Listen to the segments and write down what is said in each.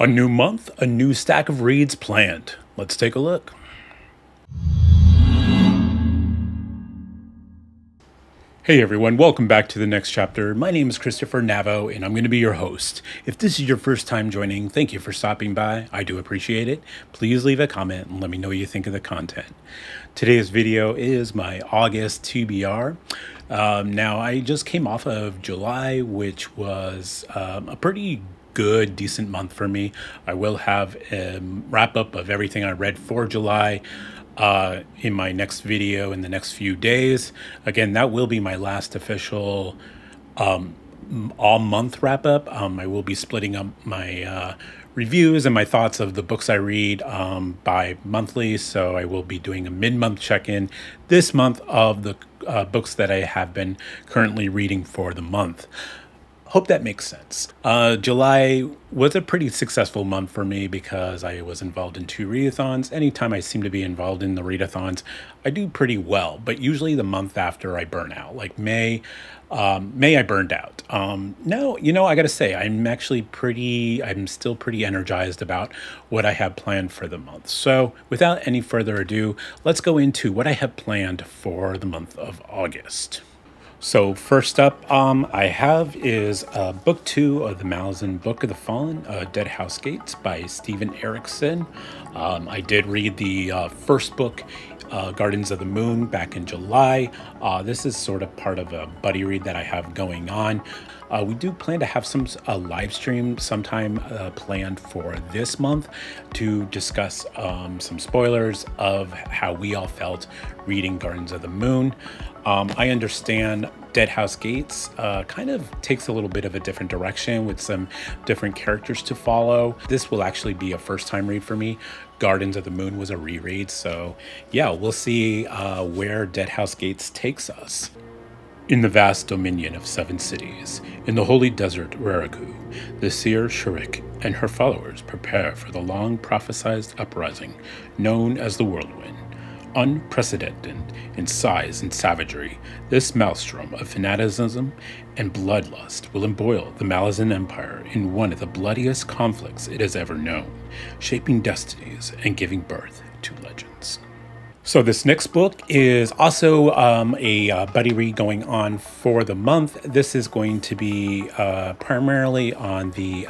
A new month, a new stack of reads planned. Let's take a look. Hey everyone, welcome back to the next chapter. My name is Christopher Navo and I'm going to be your host. If this is your first time joining, thank you for stopping by. I do appreciate it. Please leave a comment and let me know what you think of the content. Today's video is my August TBR. Now I just came off of July, which was a pretty good, decent month for me. I will have a wrap up of everything I read for July in my next video in the next few days. Again, that will be my last official all month wrap up. I will be splitting up my reviews and my thoughts of the books I read by monthly. So I will be doing a mid-month check-in this month of the books that I have been currently reading for the month. Hope that makes sense. July was a pretty successful month for me because I was involved in 2 readathons. Anytime I seem to be involved in the readathons, I do pretty well, but usually the month after I burn out. Like May I burned out. No, I gotta say, I'm still pretty energized about what I have planned for the month. So without any further ado, let's go into what I have planned for the month of August. So first up, I have is book 2 of the Malazan Book of the Fallen, Dead House Gates by Steven Erikson. I did read the first book, Gardens of the Moon, back in July. This is sort of part of a buddy read that I have going on. We do plan to have some live stream sometime planned for this month to discuss some spoilers of how we all felt reading Gardens of the Moon. I understand Dead House Gates kind of takes a little bit of a different direction with some different characters to follow. This will actually be a first-time read for me. Gardens of the Moon was a reread, so yeah, we'll see where Dead House Gates takes us. In the vast dominion of 7 cities, in the holy desert Rarigu, the seer Sharik and her followers prepare for the long prophesied uprising known as the Whirlwind. Unprecedented in size and savagery, this maelstrom of fanaticism and bloodlust will embroil the Malazan Empire in one of the bloodiest conflicts it has ever known, shaping destinies and giving birth to legends. So this next book is also a buddy read going on for the month. This is going to be primarily on the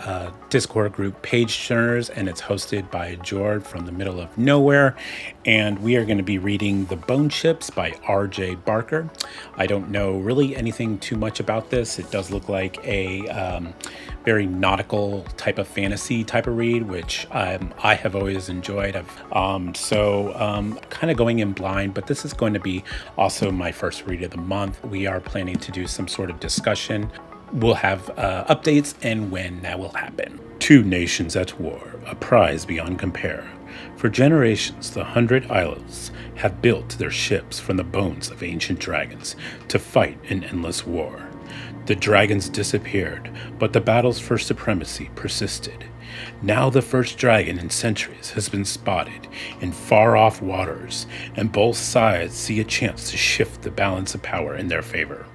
Discord group Page Turners, and it's hosted by Jord from the middle of nowhere. And we are going to be reading The Bone Chips by R.J. Barker. I don't know really anything too much about this. It does look like a very nautical type of fantasy type of read, which I have always enjoyed. Kind of going in blind, but this is going to be also my first read of the month. We are planning to do some sort of discussion. We'll have updates and when that will happen. 2 nations at war, a prize beyond compare. For generations, the 100 Isles have built their ships from the bones of ancient dragons to fight an endless war. The dragons disappeared, but the battles for supremacy persisted. Now the first dragon in centuries has been spotted in far-off waters, and both sides see a chance to shift the balance of power in their favor.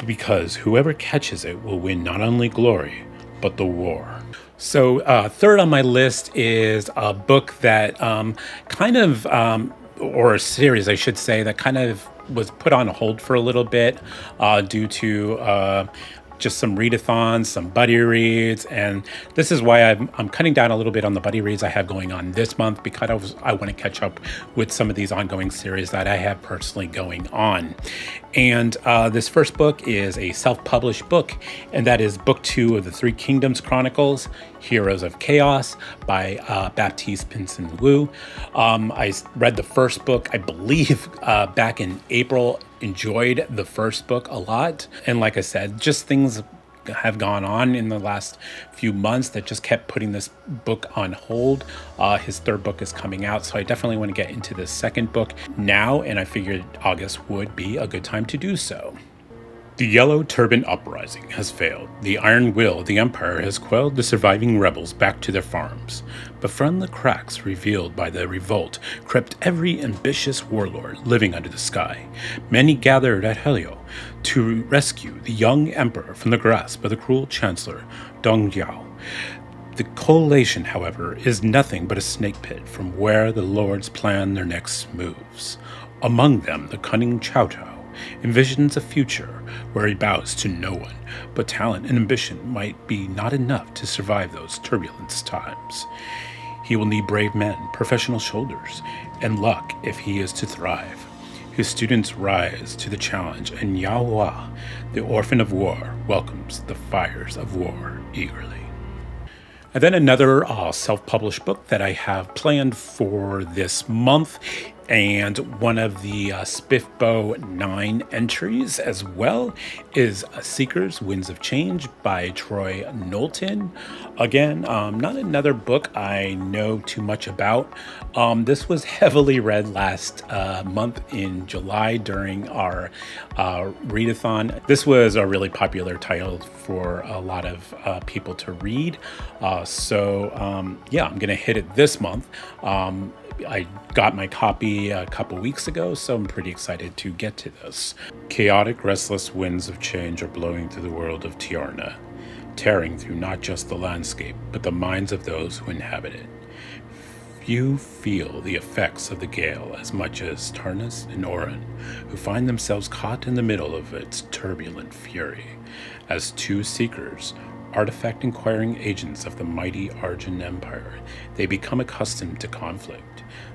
Because whoever catches it will win not only glory, but the war. So third on my list is a book that or a series, I should say, that kind of was put on hold for a little bit due to just some readathons, some buddy reads, and this is why I'm cutting down a little bit on the buddy reads I have going on this month, because I want to catch up with some of these ongoing series that I have personally going on. And this first book is a self-published book, and that is book 2 of the 3 Kingdoms Chronicles, Heroes of Chaos by Baptiste Pinson Wu. I read the first book, I believe, back in April. Enjoyed the first book a lot, and like I said, just things have gone on in the last few months that just kept putting this book on hold. His 3rd book is coming out, so I definitely want to get into the 2nd book now, and I figured August would be a good time to do so. The Yellow Turban Uprising has failed. The iron will of the Empire has quelled the surviving rebels back to their farms. But from the cracks revealed by the revolt crept every ambitious warlord living under the sky. Many gathered at Helio to rescue the young emperor from the grasp of the cruel chancellor Dong Yao. The collation, however, is nothing but a snake pit from where the lords plan their next moves. Among them, the cunning Chow Chow envisions a future where he bows to no one, but talent and ambition might be not enough to survive those turbulent times. He will need brave men, professional shoulders, and luck if he is to thrive. His students rise to the challenge, and Yao Hua, the orphan of war, welcomes the fires of war eagerly. And then another self-published book that I have planned for this month, and one of the SPFBO 9 entries as well, is Seekers, Winds of Change by Troy Knowlton. Again, not another book I know too much about. This was heavily read last month in July during our readathon. This was a really popular title for a lot of people to read. So yeah, I'm gonna hit it this month. I got my copy a couple weeks ago, so I'm pretty excited to get to this. Chaotic, restless winds of change are blowing through the world of Tiarna, tearing through not just the landscape, but the minds of those who inhabit it. Few feel the effects of the gale as much as Tarnus and Orin, who find themselves caught in the middle of its turbulent fury. As two seekers, artifact-inquiring agents of the mighty Argent Empire, they become accustomed to conflict.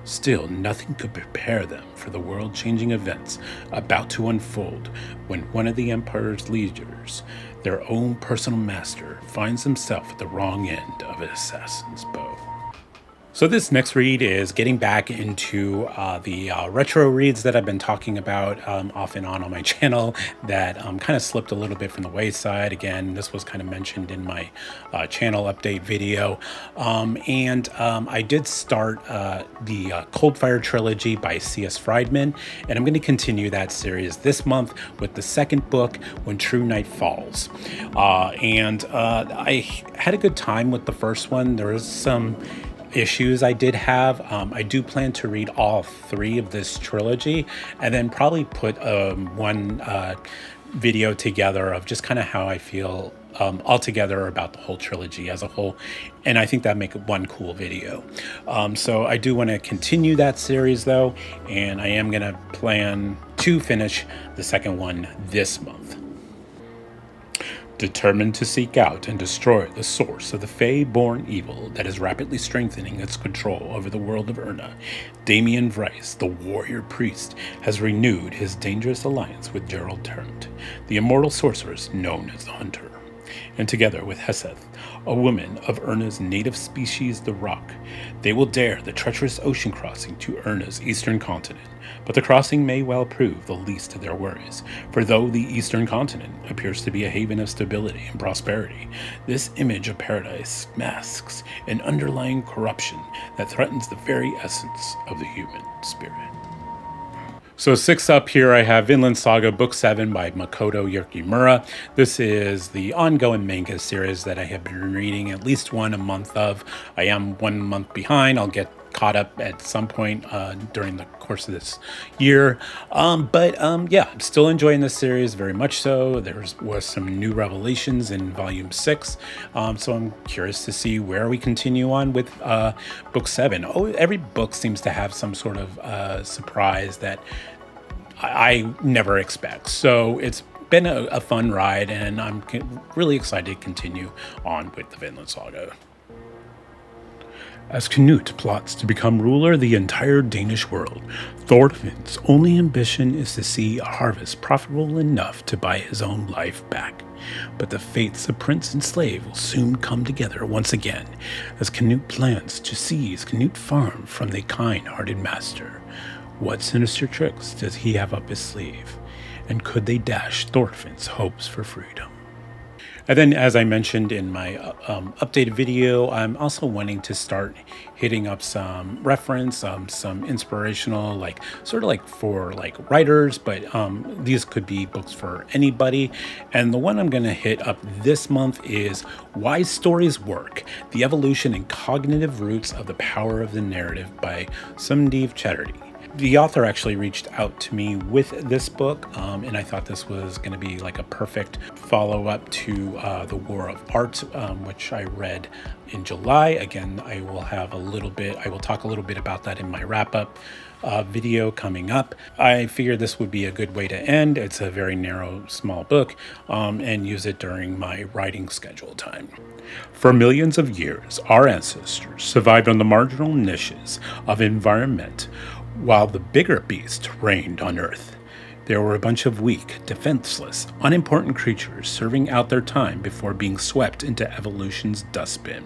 Still, nothing could prepare them for the world-changing events about to unfold when one of the Empire's leaders, their own personal master, finds himself at the wrong end of an assassin's bow. So this next read is getting back into the retro reads that I've been talking about off and on my channel that kind of slipped a little bit from the wayside. Again, this was kind of mentioned in my channel update video. I did start the Coldfire trilogy by C.S. Friedman, and I'm going to continue that series this month with the second book, When True Night Falls. I had a good time with the first one. There was some issues I did have. I do plan to read all three of this trilogy and then probably put one video together of just kind of how I feel altogether about the whole trilogy as a whole, and I think that'd make one cool video. So I do want to continue that series though, and I am gonna plan to finish the second one this month. Determined to seek out and destroy the source of the Fae-born evil that is rapidly strengthening its control over the world of Urna, Damian Vrice, the warrior priest, has renewed his dangerous alliance with Gerald Turnt, the immortal sorceress known as the Hunter. And together with Heseth, a woman of Urna's native species, the Rock, they will dare the treacherous ocean crossing to Urna's eastern continent. But the crossing may well prove the least of their worries, for though the eastern continent appears to be a haven of stability and prosperity, this image of paradise masks an underlying corruption that threatens the very essence of the human spirit. So 6 up here I have Vinland Saga Book 7 by Makoto Yukimura. This is the ongoing manga series that I have been reading at least one a month of. I am 1 month behind. I'll get caught up at some point during the course of this year. Yeah, I'm still enjoying this series very much so. There was some new revelations in volume 6. So I'm curious to see where we continue on with book 7. Oh, every book seems to have some sort of surprise that I never expect. So it's been a fun ride, and I'm really excited to continue on with the Vinland Saga. As Canute plots to become ruler of the entire Danish world, Thorfinn's only ambition is to see a harvest profitable enough to buy his own life back. But the fates of prince and slave will soon come together once again, as Canute plans to seize Canute Farm from the kind-hearted master. What sinister tricks does he have up his sleeve? And could they dash Thorfinn's hopes for freedom? And then, as I mentioned in my updated video, I'm also wanting to start hitting up some reference, some inspirational, sort of for writers, but these could be books for anybody. And the one I'm going to hit up this month is Why Stories Work: The Evolution and Cognitive Roots of the Power of the Narrative by Sumdeep Chatterjee. The author actually reached out to me with this book, and I thought this was going to be like a perfect follow-up to The War of Art, which I read in July. Again, I will talk a little bit about that in my wrap-up video coming up. I figured this would be a good way to end. It's a very narrow, small book, and use it during my writing schedule time. For millions of years, our ancestors survived on the marginal niches of environment while the bigger beasts reigned on Earth. There were a bunch of weak, defenseless, unimportant creatures serving out their time before being swept into evolution's dustbin.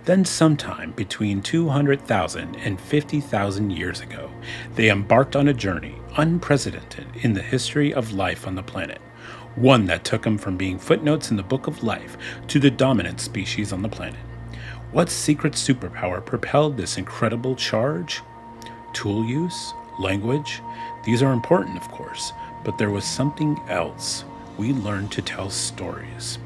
Then sometime between 200,000 and 50,000 years ago, they embarked on a journey unprecedented in the history of life on the planet. One that took them from being footnotes in the book of life to the dominant species on the planet. What secret superpower propelled this incredible charge? Tool use? Language? These are important, of course, but there was something else. We learned to tell stories.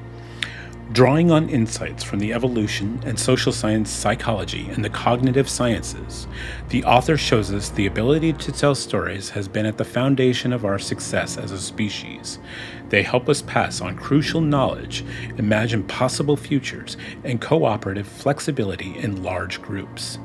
Drawing on insights from the evolution and social science, psychology, and the cognitive sciences, the author shows us the ability to tell stories has been at the foundation of our success as a species. They help us pass on crucial knowledge, imagine possible futures, and cooperative flexibility in large groups.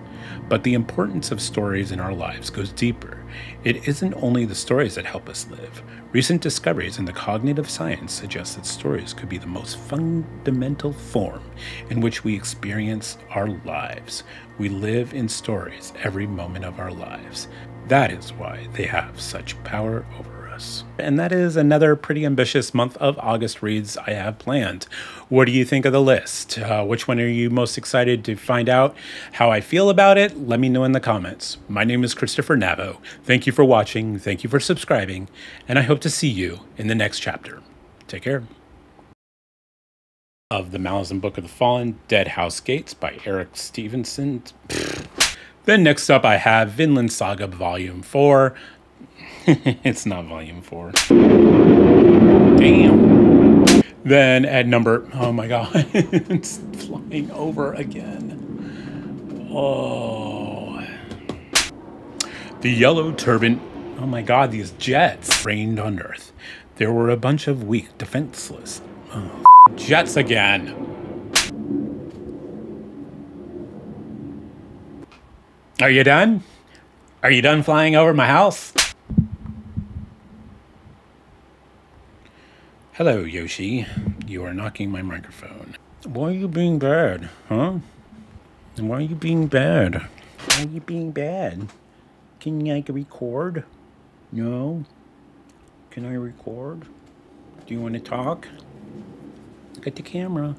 But the importance of stories in our lives goes deeper. It isn't only the stories that help us live. Recent discoveries in the cognitive science suggest that stories could be the most fundamental form in which we experience our lives. We live in stories every moment of our lives. That is why they have such power over us. And that is another pretty ambitious month of August reads I have planned. What do you think of the list? Which one are you most excited to find out how I feel about it? Let me know in the comments. My name is Christopher Navo. Thank you for watching. Thank you for subscribing. And I hope to see you in the next chapter. Take care. Of The Malazan Book of the Fallen, Dead House Gates by Eric Stevenson. Then next up I have Vinland Saga Volume 4. It's not Volume 4. Damn. Then at number... Oh my god. It's flying over again. Oh. The Yellow Turban... Oh my god, these jets rained on Earth. There were a bunch of weak, defenseless... Oh, jets again. Are you done? Are you done flying over my house? Hello, Yoshi. You are knocking my microphone. Why are you being bad, huh? Why are you being bad? Why are you being bad? Can I record? No? Can I record? Do you want to talk? Look at the camera.